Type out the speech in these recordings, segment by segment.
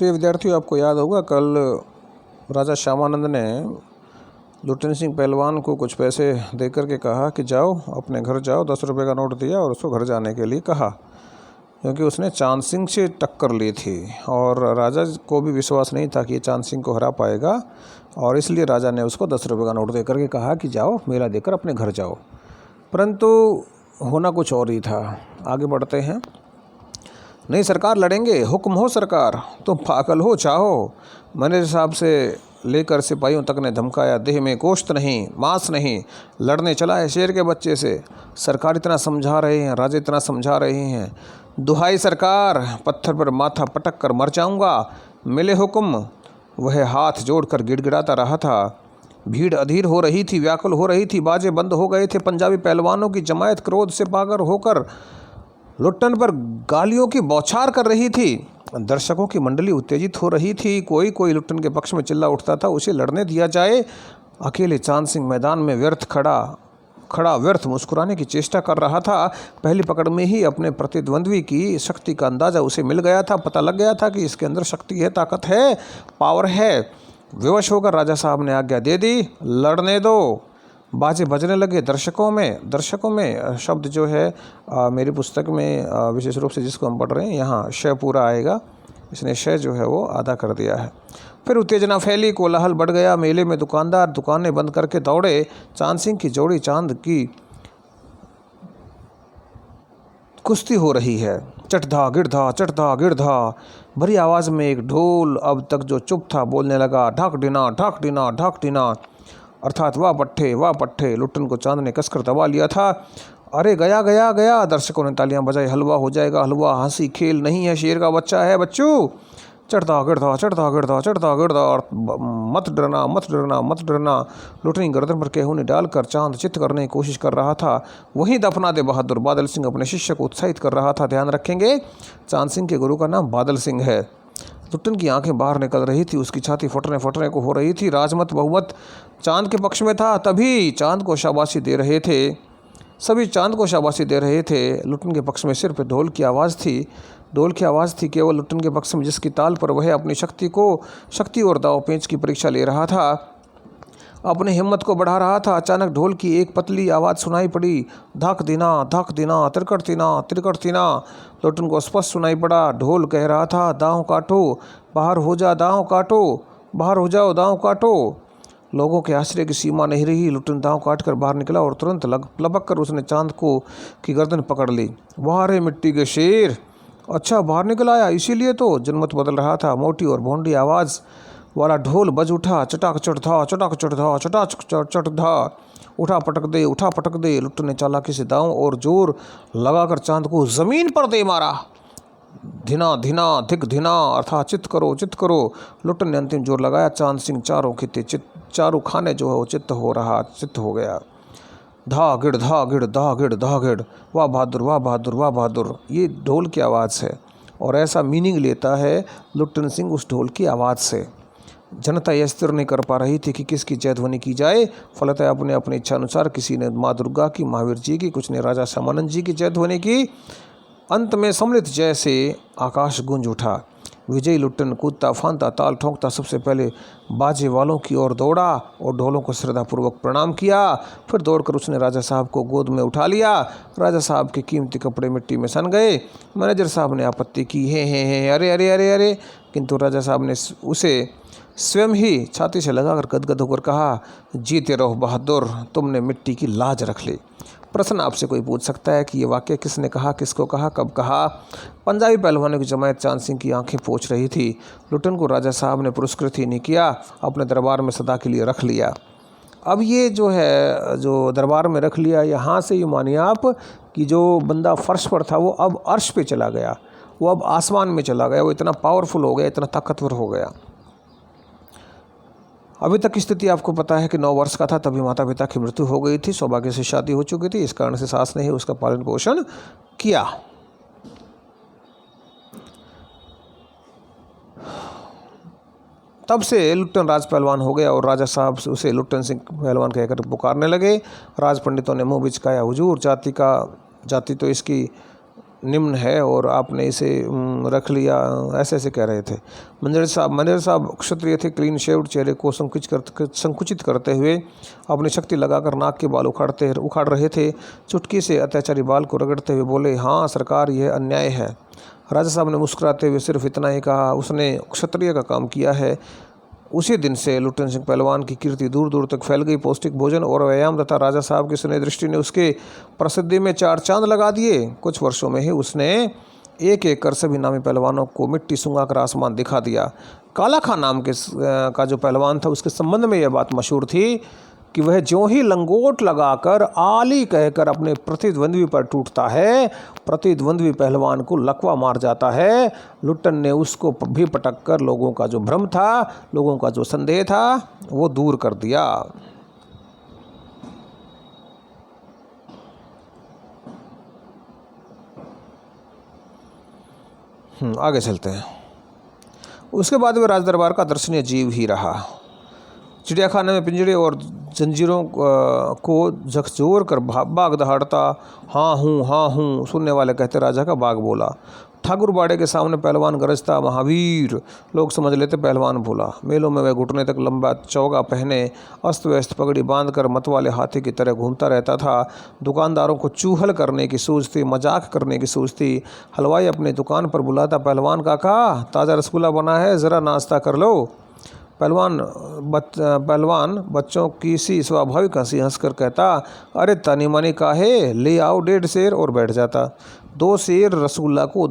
प्रिय विद्यार्थियों, आपको याद होगा कल राजा श्यामानंद ने लुट्टन सिंह पहलवान को कुछ पैसे देकर के कहा कि जाओ अपने घर जाओ। 10 रुपये का नोट दिया और उसको घर जाने के लिए कहा, क्योंकि उसने चांद सिंह से टक्कर ली थी और राजा को भी विश्वास नहीं था कि ये चांद सिंह को हरा पाएगा, और इसलिए राजा ने उसको 10 रुपये का नोट देकर के कहा कि जाओ मेला देकर अपने घर जाओ। परंतु होना कुछ और ही था। आगे बढ़ते हैं। नहीं सरकार, लड़ेंगे, हुक्म हो सरकार, तुम पागल हो चाहो। मैनेजर साहब से लेकर सिपाहियों तक ने धमकाया, देह में गोश्त नहीं, मांस नहीं, लड़ने चला है शेर के बच्चे से। सरकार इतना समझा रहे हैं, राजा इतना समझा रहे हैं, दुहाई सरकार, पत्थर पर माथा पटक कर मर जाऊंगा, मिले हुक्म। वह हाथ जोड़कर गिड़गिड़ाता रहा था। भीड़ अधीर हो रही थी, व्याकुल हो रही थी, बाजे बंद हो गए थे। पंजाबी पहलवानों की जमायत क्रोध से पागल होकर लुट्टन पर गालियों की बौछार कर रही थी। दर्शकों की मंडली उत्तेजित हो रही थी। कोई कोई लुट्टन के पक्ष में चिल्ला उठता था, उसे लड़ने दिया जाए। अकेले चांद सिंह मैदान में खड़ा व्यर्थ मुस्कुराने की चेष्टा कर रहा था। पहली पकड़ में ही अपने प्रतिद्वंद्वी की शक्ति का अंदाजा उसे मिल गया था। पता लग गया था कि इसके अंदर शक्ति है, ताकत है, पावर है। विवश होकर राजा साहब ने आज्ञा दे दी, लड़ने दो। बाजे बजने लगे। दर्शकों में शब्द जो है मेरी पुस्तक में विशेष रूप से जिसको हम पढ़ रहे हैं यहाँ श पूरा आएगा, इसने श जो है वो आधा कर दिया है। फिर उत्तेजना फैली, कोलाहल बढ़ गया। मेले में दुकानदार दुकानें बंद करके दौड़े। चांद सिंह की जोड़ी चांद की कुश्ती हो रही है। चटधा गिरधा भरी आवाज़ में एक ढोल अब तक जो चुप था बोलने लगा, ढाक डिना, अर्थात वाह पट्टे। लुट्टन को चांद ने कसकर दबा लिया था। अरे गया। दर्शकों ने तालियां बजाई। हलवा हो जाएगा हलवा, हंसी खेल नहीं है, शेर का बच्चा है बच्चू। चढ़ता गिरधा और मत डरना। लुटनी गर्दन पर केहूनी डालकर चांद चित्त करने की कोशिश कर रहा था। वहीं दफना दे बहादुर बादल सिंह अपने शिष्य को उत्साहित कर रहा था। ध्यान रखेंगे, चांद सिंह के गुरु का नाम बादल सिंह है। लुट्टन की आंखें बाहर निकल रही थी, उसकी छाती फटने को हो रही थी। राजमत बहुमत चांद के पक्ष में था, तभी चांद को शाबाशी दे रहे थे। सभी चांद को शाबाशी दे रहे थे। लुट्टन के पक्ष में सिर्फ ढोल की आवाज़ थी केवल लुट्टन के पक्ष में, जिसकी ताल पर वह अपनी शक्ति और दाव पेंच की परीक्षा ले रहा था, अपनी हिम्मत को बढ़ा रहा था। अचानक ढोल की एक पतली आवाज़ सुनाई पड़ी, धाक दिना तिरकट तीना। लुट्टन को स्पष्ट सुनाई पड़ा। ढोल कह रहा था, दांव काटो, बाहर हो जा, दांव काटो, बाहर हो जाओ, दांव काटो। लोगों के आश्चर्य की सीमा नहीं रही। लुट्टन दांव काट कर बाहर निकला और तुरंत लपक कर उसने चांद की गर्दन पकड़ ली। वाह रे मिट्टी के शेर, अच्छा बाहर निकल आया, इसीलिए तो जनमत बदल रहा था। मोटी और भोंडी आवाज़ वाला ढोल बज उठा। चटाक चटधा, उठा पटक दे। लुट्टन ने चालाकी से दांव और जोर लगाकर चांद को जमीन पर दे मारा। धिना धिक धिना, अर्थात चित्त करो। लुट्टन ने अंतिम जोर लगाया। चांद सिंह चारों खाने जो है वो चित्त हो गया। धा गिड़, वाह बहादुर। ये ढोल की आवाज़ है और ऐसा मीनिंग लेता है लुट्टन सिंह उस ढोल की आवाज़ से। जनता यह स्थिर नहीं कर पा रही थी कि किसकी जय ध्वनि की जाए। फलतः अपनी इच्छा अनुसार किसी ने माँ दुर्गा की, महावीर जी की, कुछ ने राजा श्यामानंद जी की जय ध्वनि की। अंत में सम्मिलित जय से आकाश गूंज उठा। विजयी लुट्टन कूदता फांदता ताल ठोंकता सबसे पहले बाजे वालों की ओर दौड़ा और ढोलों को श्रद्धापूर्वक प्रणाम किया। फिर दौड़कर उसने राजा साहब को गोद में उठा लिया। राजा साहब के कीमती कपड़े मिट्टी में सन गए। मैनेजर साहब ने आपत्ति की, है अरे, किंतु राजा साहब ने उसे स्वयं ही छाती से लगाकर गदगद होकर कहा, जीते रहो बहादुर, तुमने मिट्टी की लाज रख ली। प्रश्न आपसे कोई पूछ सकता है कि ये वाक्य किसने कहा, किसको कहा, कब कहा? पंजाबी पहलवानों की जमायत चांद सिंह की आंखें पोंछ रही थी। लुट्टन को राजा साहब ने पुरस्कृत ही नहीं किया, अपने दरबार में सदा के लिए रख लिया। अब ये जो है जो दरबार में रख लिया, यहाँ से ये मानिए आप कि जो बंदा फर्श पर था वो अब अर्श पे चला गया, वो अब आसमान में चला गया, वो इतना पावरफुल हो गया, इतना ताकतवर हो गया। अभी तक की स्थिति आपको पता है कि 9 वर्ष का था तभी माता पिता की मृत्यु हो गई थी, सौभाग्य से शादी हो चुकी थी, इस कारण से सास ने ही उसका पालन पोषण किया। तब से लुट्टन राज पहलवान हो गया और राजा साहब उसे लुट्टन सिंह पहलवान कहकर पुकारने लगे। राज पंडितों ने मुँह बिचकाया, हुजूर जाति तो इसकी निम्न है और आपने इसे रख लिया, ऐसे ऐसे कह रहे थे। मैनेजर साहब क्षत्रिय थे, क्लीन शेव्ड, चेहरे को संकुचित करते हुए अपनी शक्ति लगाकर नाक के बाल उखाड़ रहे थे। चुटकी से अत्याचारी बाल को रगड़ते हुए बोले, हाँ सरकार, यह अन्याय है। राजा साहब ने मुस्कुराते हुए सिर्फ इतना ही कहा, उसने क्षत्रिय का काम किया है। उसी दिन से लुट्टन सिंह पहलवान की कीर्ति दूर दूर तक फैल गई। पौष्टिक भोजन और व्यायाम तथा राजा साहब की स्नेह दृष्टि ने उसके प्रसिद्धि में 4 चांद लगा दिए। कुछ वर्षों में ही उसने एक एक कर सभी नामी पहलवानों को मिट्टी सूंघा कर आसमान दिखा दिया। काला खां नाम का जो पहलवान था, उसके संबंध में यह बात मशहूर थी कि वह ज्यों ही लंगोट लगाकर आली कहकर अपने प्रतिद्वंद्वी पर टूटता है, प्रतिद्वंद्वी पहलवान को लकवा मार जाता है। लुट्टन ने उसको भी पटक कर लोगों का जो भ्रम था, लोगों का जो संदेह था, वो दूर कर दिया। आगे चलते हैं। उसके बाद वह राजदरबार का दर्शनीय जीव ही रहा। चिड़ियाखाने में पिंजरे और जंजीरों को झकझोर कर बाघ दहाड़ता, हाँ हूँ सुनने वाले कहते, राजा का बाघ बोला। ठाकुर बाड़े के सामने पहलवान गरजता, महावीर, लोग समझ लेते पहलवान बोला। मेलों में वह घुटने तक लंबा चौगा पहने अस्त व्यस्त पगड़ी बांधकर मतवाले हाथी की तरह घूमता रहता था। दुकानदारों को चूहल करने की सूझ थी, मजाक करने की सूझ थी। हलवाई अपनी दुकान पर बुलाता, पहलवान काका ताज़ा रसगुल्ला बना है, ज़रा नाश्ता कर लो। पहलवान बच्चों की सी स्वाभाविक हंसी हंसकर कहता, अरे तनी मनी काहे, ले आओ 1.5 सेर, और बैठ जाता। 2 सेर रसगुल्ला को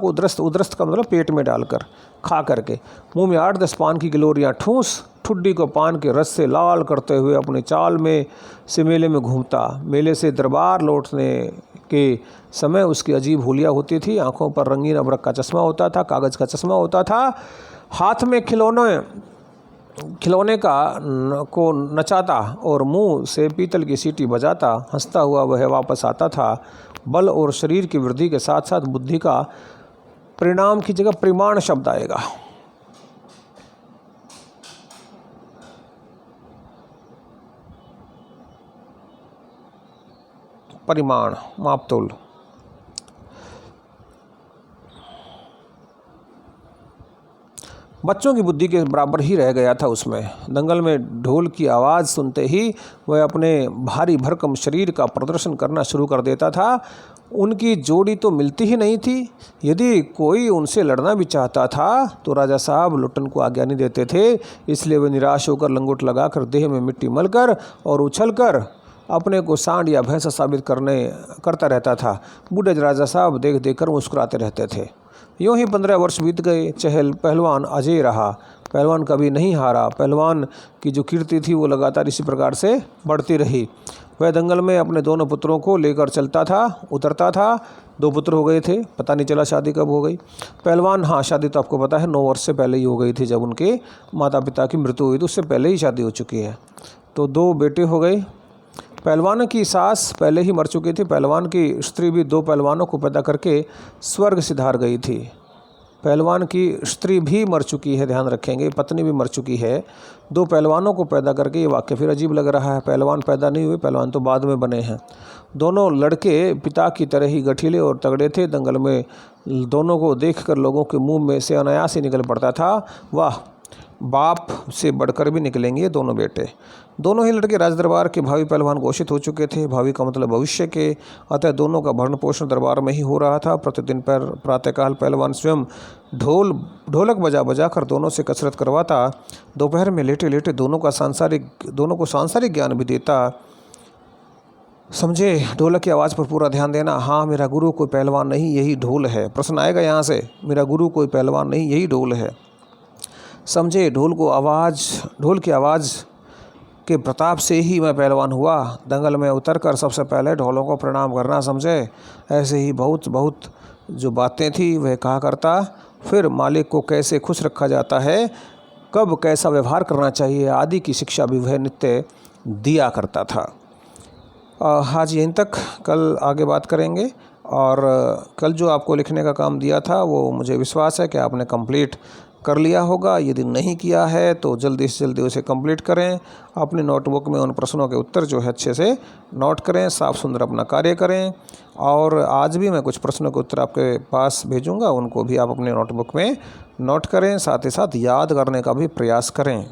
उदरस्त उदरस्त का मतलब पेट में डालकर खा करके मुंह में 8-10 पान की गिलोरियाँ ठूस ठुड्डी को पान के रस से लाल करते हुए अपने चाल में से मेले में घूमता। मेले से दरबार लौटने के समय उसकी अजीब हुलिया होती थी। आंखों पर रंगीन अबरक का चश्मा होता था, कागज़ का चश्मा होता था। हाथ में खिलौने को नचाता और मुंह से पीतल की सीटी बजाता। हंसता हुआ वह वापस आता था। बल और शरीर की वृद्धि के साथ साथ बुद्धि का परिणाम की जगह परिमाण शब्द आएगा। परिमाण, मापतोल। बच्चों की बुद्धि के बराबर ही रह गया था उसमें। दंगल में ढोल की आवाज़ सुनते ही वह अपने भारी भरकम शरीर का प्रदर्शन करना शुरू कर देता था। उनकी जोड़ी तो मिलती ही नहीं थी। यदि कोई उनसे लड़ना भी चाहता था तो राजा साहब लुट्टन को आज्ञा नहीं देते थे। इसलिए वह निराश होकर लंगोट लगाकर देह में मिट्टी मलकर और उछलकर अपने को सांड या भैंसा साबित करता रहता था। बूढ़े राजा साहब देख देख कर मुस्कुराते रहते थे। यूँ ही 15 वर्ष बीत गए। पहलवान अजय रहा। पहलवान कभी नहीं हारा। पहलवान की जो कीर्ति थी वो लगातार इसी प्रकार से बढ़ती रही। वह दंगल में अपने दोनों पुत्रों को लेकर चलता था, उतरता था। 2 पुत्र हो गए थे, पता नहीं चला शादी कब हो गई। पहलवान, हाँ शादी तो आपको पता है 9 वर्ष से पहले ही हो गई थी। जब उनके माता पिता की मृत्यु हुई तो उससे पहले ही शादी हो चुकी है। तो 2 बेटे हो गए। पहलवान की सास पहले ही मर चुकी थी। पहलवान की स्त्री भी 2 पहलवानों को पैदा करके स्वर्ग सिधार गई थी। पहलवान की स्त्री भी मर चुकी है, ध्यान रखेंगे, पत्नी भी मर चुकी है। 2 पहलवानों को पैदा करके, ये वाक्य फिर अजीब लग रहा है। पहलवान पैदा नहीं हुए, पहलवान तो बाद में बने हैं। दोनों लड़के पिता की तरह ही गठीले और तगड़े थे। दंगल में दोनों को देखकर लोगों के मुंह में से अनायास ही निकल पड़ता था, वाह, बाप से बढ़कर भी निकलेंगे दोनों बेटे। दोनों ही लड़के राजदरबार के भावी पहलवान घोषित हो चुके थे। भावी का मतलब भविष्य के, अतः दोनों का भरण पोषण दरबार में ही हो रहा था। प्रतिदिन प्रातःकाल पहलवान स्वयं ढोलक बजा बजा कर दोनों से कसरत करवाता। दोपहर में लेटे लेटे दोनों को सांसारिक ज्ञान भी देता। समझे, ढोलक की आवाज़ पर पूरा ध्यान देना। हाँ, मेरा गुरु कोई पहलवान नहीं, यही ढोल है। प्रश्न आएगा यहाँ से, मेरा गुरु कोई पहलवान नहीं, यही ढोल है। समझे, ढोल की आवाज़ के प्रताप से ही मैं पहलवान हुआ। दंगल में उतरकर सबसे पहले ढोलों को प्रणाम करना, समझे। ऐसे ही बहुत जो बातें थी वह कहा करता। फिर मालिक को कैसे खुश रखा जाता है, कब कैसा व्यवहार करना चाहिए आदि की शिक्षा भी वह नित्य दिया करता था। आज यहीं तक, कल आगे बात करेंगे। और कल जो आपको लिखने का काम दिया था वो मुझे विश्वास है कि आपने कंप्लीट कर लिया होगा। यदि नहीं किया है तो जल्दी से जल्दी उसे कंप्लीट करें। अपनी नोटबुक में उन प्रश्नों के उत्तर जो है अच्छे से नोट करें, साफ सुंदर अपना कार्य करें। और आज भी मैं कुछ प्रश्नों के उत्तर आपके पास भेजूंगा, उनको भी आप अपने नोटबुक में नोट करें, साथ ही साथ याद करने का भी प्रयास करें।